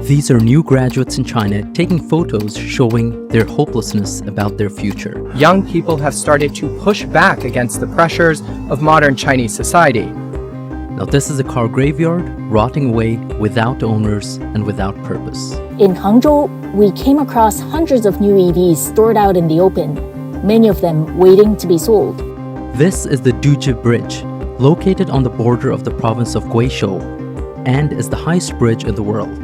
These are new graduates in China taking photos showing their hopelessness about their future. Young people have started to push back against the pressures of modern Chinese society. Now this is a car graveyard, rotting away without owners and without purpose. In Hangzhou, we came across hundreds of new EVs stored out in the open, many of them waiting to be sold. This is the Duzhi Bridge, located on the border of the province of Guizhou, and is the highest bridge in the world.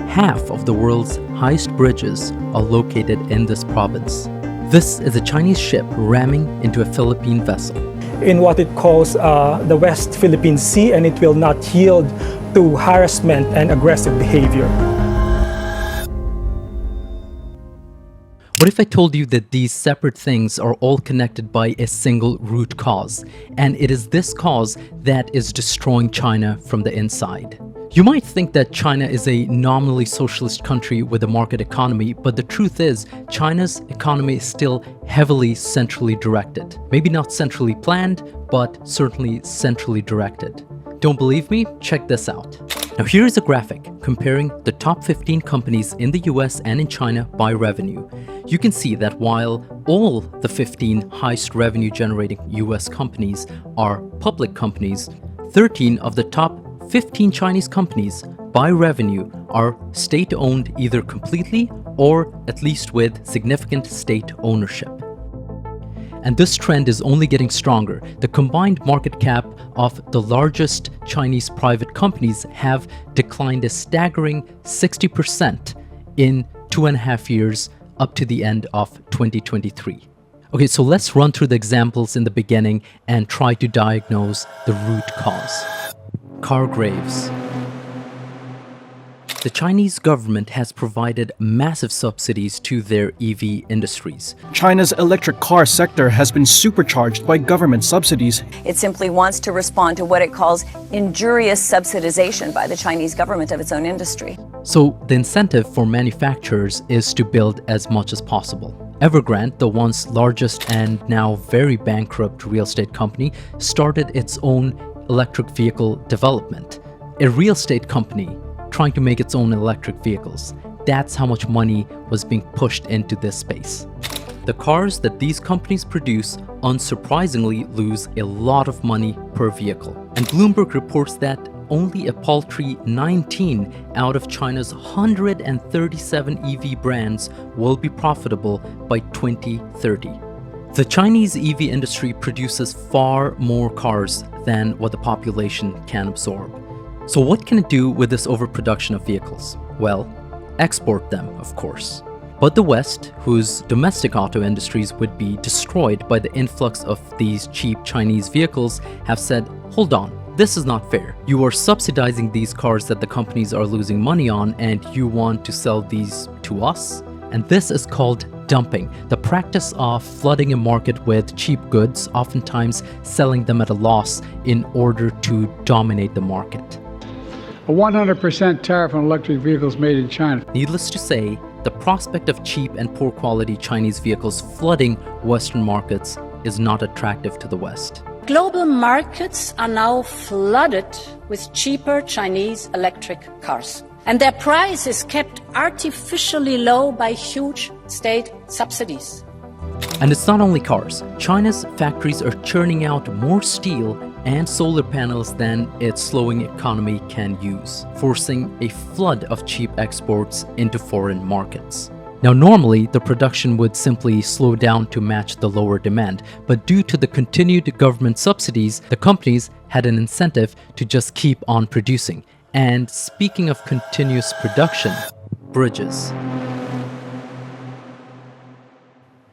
Half of the world's highest bridges are located in this province. This is a Chinese ship ramming into a Philippine vessel. In what it calls the West Philippine Sea, and it will not yield to harassment and aggressive behavior. What if I told you that these separate things are all connected by a single root cause, and it is this cause that is destroying China from the inside? You might think that China is a nominally socialist country with a market economy, but the truth is, China's economy is still heavily centrally directed. Maybe not centrally planned, but certainly centrally directed. Don't believe me? Check this out. Now here is a graphic comparing the top 15 companies in the US and in China by revenue. You can see that while all the 15 highest revenue generating US companies are public companies, 13 of the top 15 Chinese companies by revenue are state-owned either completely or at least with significant state ownership. And this trend is only getting stronger. The combined market cap of the largest Chinese private companies have declined a staggering 60% in 2.5 years up to the end of 2023. Okay, so let's run through the examples in the beginning and try to diagnose the root cause. Car graves. The Chinese government has provided massive subsidies to their EV industries. China's electric car sector has been supercharged by government subsidies. It simply wants to respond to what it calls injurious subsidization by the Chinese government of its own industry. So the incentive for manufacturers is to build as much as possible. Evergrande, the once largest and now very bankrupt real estate company, started its own electric vehicle development. A real estate company trying to make its own electric vehicles. That's how much money was being pushed into this space. The cars that these companies produce unsurprisingly lose a lot of money per vehicle. And Bloomberg reports that only a paltry 19 out of China's 137 EV brands will be profitable by 2030. The Chinese EV industry produces far more cars than what the population can absorb. So what can it do with this overproduction of vehicles? Well, export them, of course. But the West, whose domestic auto industries would be destroyed by the influx of these cheap Chinese vehicles, have said, hold on, this is not fair. You are subsidizing these cars that the companies are losing money on, and you want to sell these to us? And this is called dumping, the practice of flooding a market with cheap goods, oftentimes selling them at a loss in order to dominate the market. A 100% tariff on electric vehicles made in China. Needless to say, the prospect of cheap and poor quality Chinese vehicles flooding Western markets is not attractive to the West. Global markets are now flooded with cheaper Chinese electric cars. And their price is kept artificially low by huge state subsidies. And it's not only cars. China's factories are churning out more steel and solar panels than its slowing economy can use, forcing a flood of cheap exports into foreign markets. Now normally, the production would simply slow down to match the lower demand, but due to the continued government subsidies, the companies had an incentive to just keep on producing. And speaking of continuous production, bridges.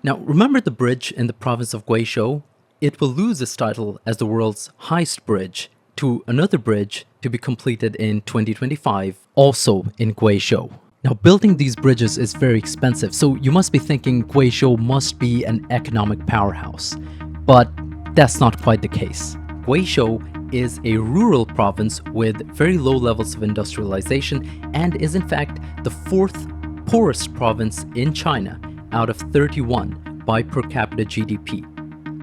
Now, remember the bridge in the province of Guizhou? It will lose its title as the world's highest bridge to another bridge to be completed in 2025, also in Guizhou. Now, building these bridges is very expensive, so you must be thinking Guizhou must be an economic powerhouse. But that's not quite the case. Guizhou is a rural province with very low levels of industrialization and is in fact the fourth poorest province in China out of 31 by per capita GDP.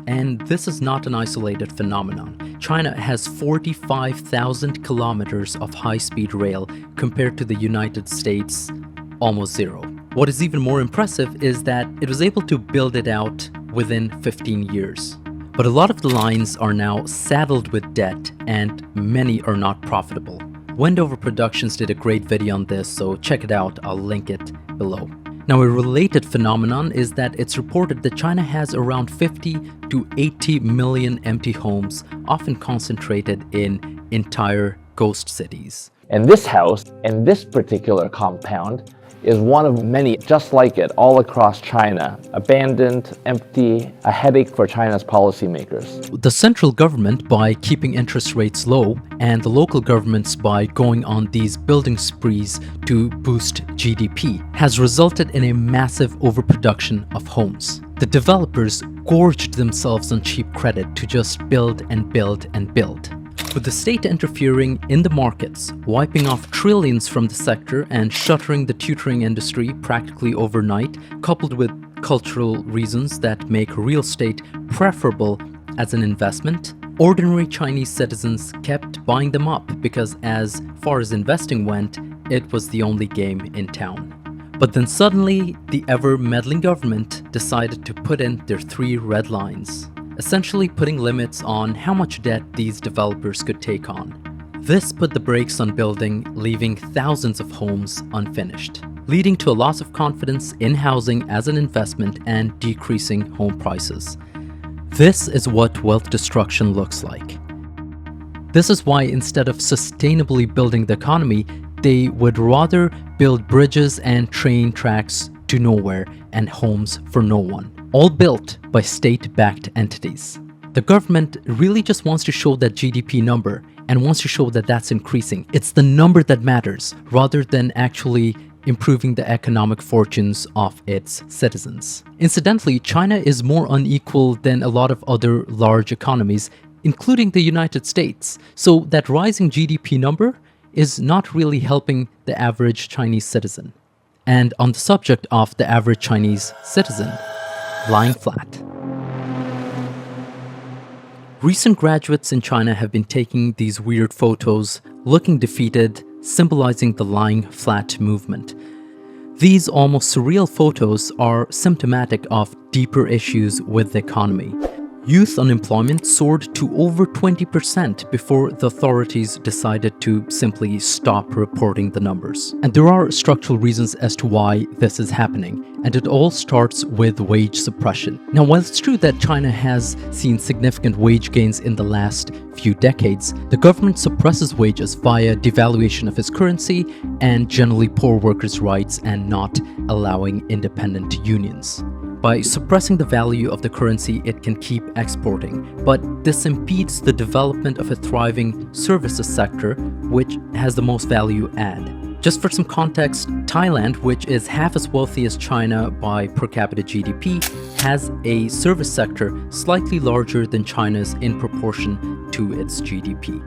And this is not an isolated phenomenon. China has 45,000 kilometers of high-speed rail compared to the United States, almost zero. What is even more impressive is that it was able to build it out within 15 years. But a lot of the lines are now saddled with debt and many are not profitable. Wendover Productions did a great video on this, so check it out, I'll link it below. Now, a related phenomenon is that it's reported that China has around 50 to 80 million empty homes, often concentrated in entire ghost cities. And this house, and this particular compound, is one of many just like it all across China. Abandoned, empty, a headache for China's policymakers. The central government, by keeping interest rates low, and the local governments by going on these building sprees to boost GDP, has resulted in a massive overproduction of homes. The developers gorged themselves on cheap credit to just build and build and build. With the state interfering in the markets, wiping off trillions from the sector and shuttering the tutoring industry practically overnight, coupled with cultural reasons that make real estate preferable as an investment, ordinary Chinese citizens kept buying them up because as far as investing went, it was the only game in town. But then suddenly, the ever-meddling government decided to put in their 3 red lines, essentially putting limits on how much debt these developers could take on. This put the brakes on building, leaving thousands of homes unfinished, leading to a loss of confidence in housing as an investment and decreasing home prices. This is what wealth destruction looks like. This is why instead of sustainably building the economy, they would rather build bridges and train tracks to nowhere and homes for no one, all built by state-backed entities. The government really just wants to show that GDP number and wants to show that that's increasing. It's the number that matters rather than actually improving the economic fortunes of its citizens. Incidentally, China is more unequal than a lot of other large economies, including the United States. So that rising GDP number is not really helping the average Chinese citizen. And on the subject of the average Chinese citizen, lying flat. Recent graduates in China have been taking these weird photos, looking defeated, symbolizing the lying flat movement. These almost surreal photos are symptomatic of deeper issues with the economy. Youth unemployment soared to over 20% before the authorities decided to simply stop reporting the numbers. And there are structural reasons as to why this is happening, and it all starts with wage suppression. Now, while it's true that China has seen significant wage gains in the last few decades, the government suppresses wages via devaluation of its currency and generally poor workers' rights and not allowing independent unions. By suppressing the value of the currency, it can keep exporting, but this impedes the development of a thriving services sector, which has the most value add. Just for some context, Thailand, which is half as wealthy as China by per capita GDP, has a service sector slightly larger than China's in proportion to its GDP.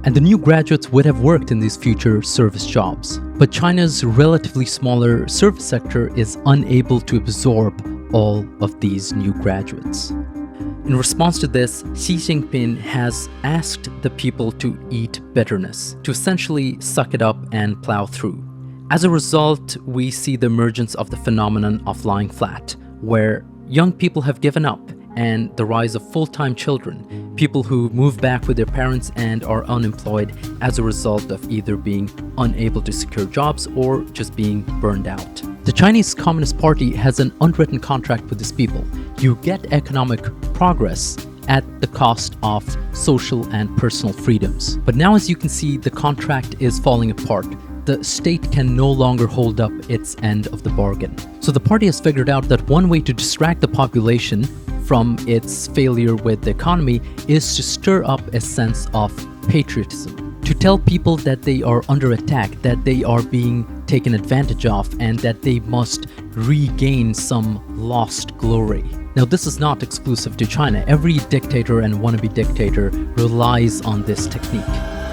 And the new graduates would have worked in these future service jobs. But China's relatively smaller service sector is unable to absorb all of these new graduates. In response to this, Xi Jinping has asked the people to eat bitterness, to essentially suck it up and plow through. As a result, we see the emergence of the phenomenon of lying flat, where young people have given up, and the rise of full-time children, people who move back with their parents and are unemployed as a result of either being unable to secure jobs or just being burned out. The Chinese Communist Party has an unwritten contract with these people. You get economic progress at the cost of social and personal freedoms. But now, as you can see, the contract is falling apart. The state can no longer hold up its end of the bargain. So the party has figured out that one way to distract the population from its failure with the economy is to stir up a sense of patriotism, to tell people that they are under attack, that they are being taken advantage of, and that they must regain some lost glory. Now, this is not exclusive to China. Every dictator and wannabe dictator relies on this technique.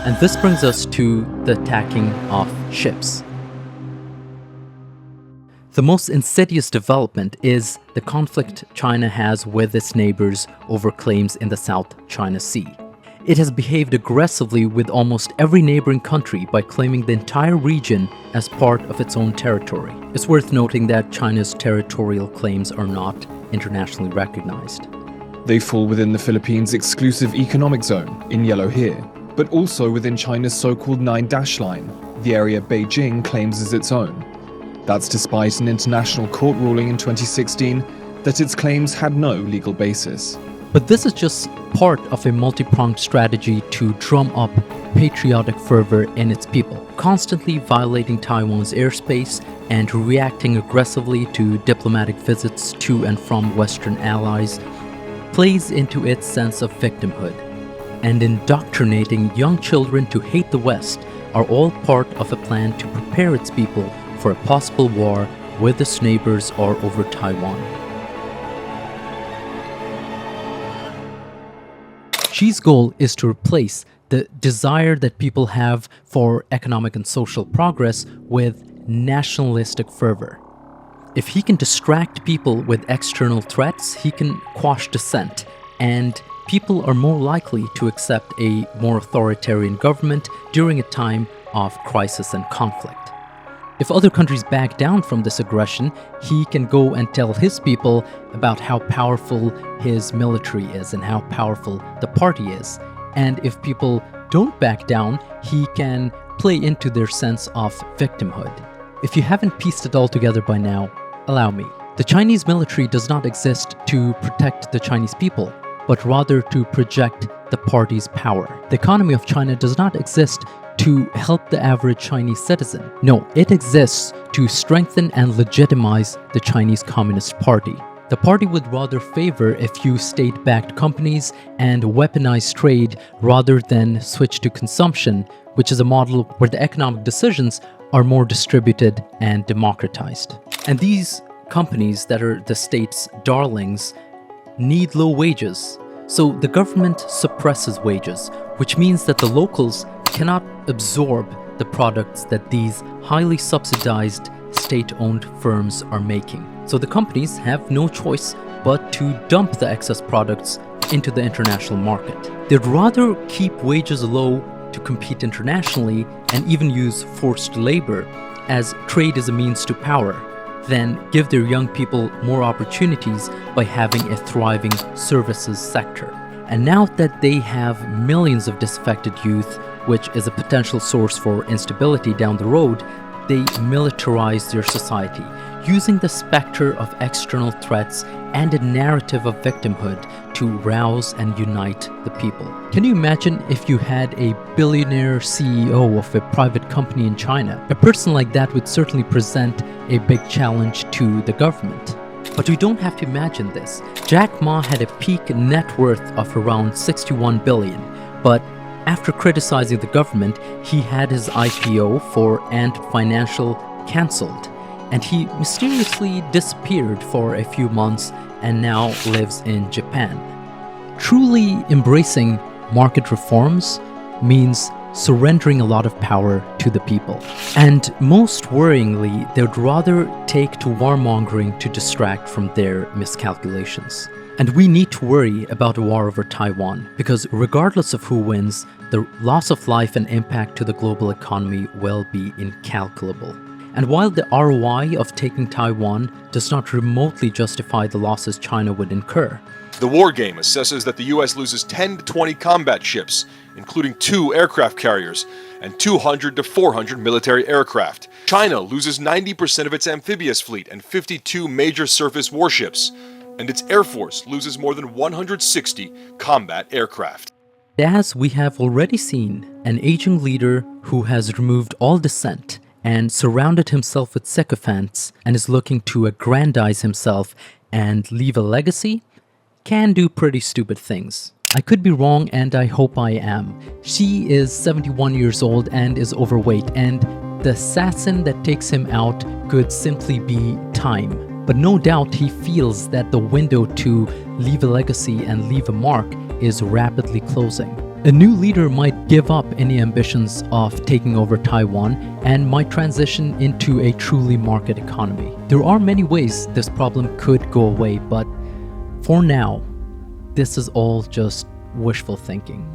And this brings us to the attacking of ships. The most insidious development is the conflict China has with its neighbors over claims in the South China Sea. It has behaved aggressively with almost every neighboring country by claiming the entire region as part of its own territory. It's worth noting that China's territorial claims are not internationally recognized. They fall within the Philippines' exclusive economic zone, in yellow here, but also within China's so-called 9-dash line, the area Beijing claims as its own. That's despite an international court ruling in 2016 that its claims had no legal basis. But this is just part of a multi-pronged strategy to drum up patriotic fervor in its people, constantly violating Taiwan's airspace and reacting aggressively to diplomatic visits to and from Western allies, plays into its sense of victimhood. And indoctrinating young children to hate the West are all part of a plan to prepare its people for a possible war with its neighbors or over Taiwan. Xi's goal is to replace the desire that people have for economic and social progress with nationalistic fervor. If he can distract people with external threats, he can quash dissent, and people are more likely to accept a more authoritarian government during a time of crisis and conflict. If other countries back down from this aggression, he can go and tell his people about how powerful his military is and how powerful the party is. And if people don't back down, he can play into their sense of victimhood. If you haven't pieced it all together by now, allow me. The Chinese military does not exist to protect the Chinese people, but rather to project the party's power. The economy of China does not exist to help the average Chinese citizen. No, it exists to strengthen and legitimize the Chinese Communist Party. The party would rather favor a few state-backed companies and weaponize trade rather than switch to consumption, which is a model where the economic decisions are more distributed and democratized. And these companies that are the state's darlings need low wages. So the government suppresses wages, which means that the locals cannot absorb the products that these highly subsidized state-owned firms are making. So the companies have no choice but to dump the excess products into the international market. They'd rather keep wages low to compete internationally and even use forced labor, as trade is a means to power, than give their young people more opportunities by having a thriving services sector. And now that they have millions of disaffected youth, which is a potential source for instability down the road, they militarize their society, using the specter of external threats and a narrative of victimhood to rouse and unite the people. Can you imagine if you had a billionaire CEO of a private company in China? A person like that would certainly present a big challenge to the government. But we don't have to imagine this. Jack Ma had a peak net worth of around 61 billion, but after criticizing the government, he had his IPO for Ant Financial cancelled, and he mysteriously disappeared for a few months and now lives in Japan. Truly embracing market reforms means surrendering a lot of power to the people. And most worryingly, they'd rather take to warmongering to distract from their miscalculations. And we need to worry about a war over Taiwan, because regardless of who wins, the loss of life and impact to the global economy will be incalculable. And while the ROI of taking Taiwan does not remotely justify the losses China would incur, the War Game assesses that the U.S. loses 10 to 20 combat ships, including 2 aircraft carriers, and 200 to 400 military aircraft. China loses 90% of its amphibious fleet and 52 major surface warships, and its Air Force loses more than 160 combat aircraft. As we have already seen, an aging leader who has removed all dissent and surrounded himself with sycophants and is looking to aggrandize himself and leave a legacy can do pretty stupid things. I could be wrong, and I hope I am. Xi is 71 years old and is overweight, and the assassin that takes him out could simply be time. But no doubt he feels that the window to leave a legacy and leave a mark is rapidly closing. A new leader might give up any ambitions of taking over Taiwan and might transition into a truly market economy. There are many ways this problem could go away, but for now, this is all just wishful thinking.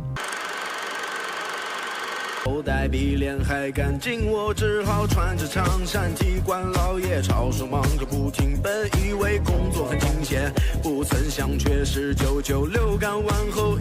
口袋比脸还干净，我只好穿着长衫替官老爷抄手忙个不停。本以为工作很清闲，不曾想却是996赶完后。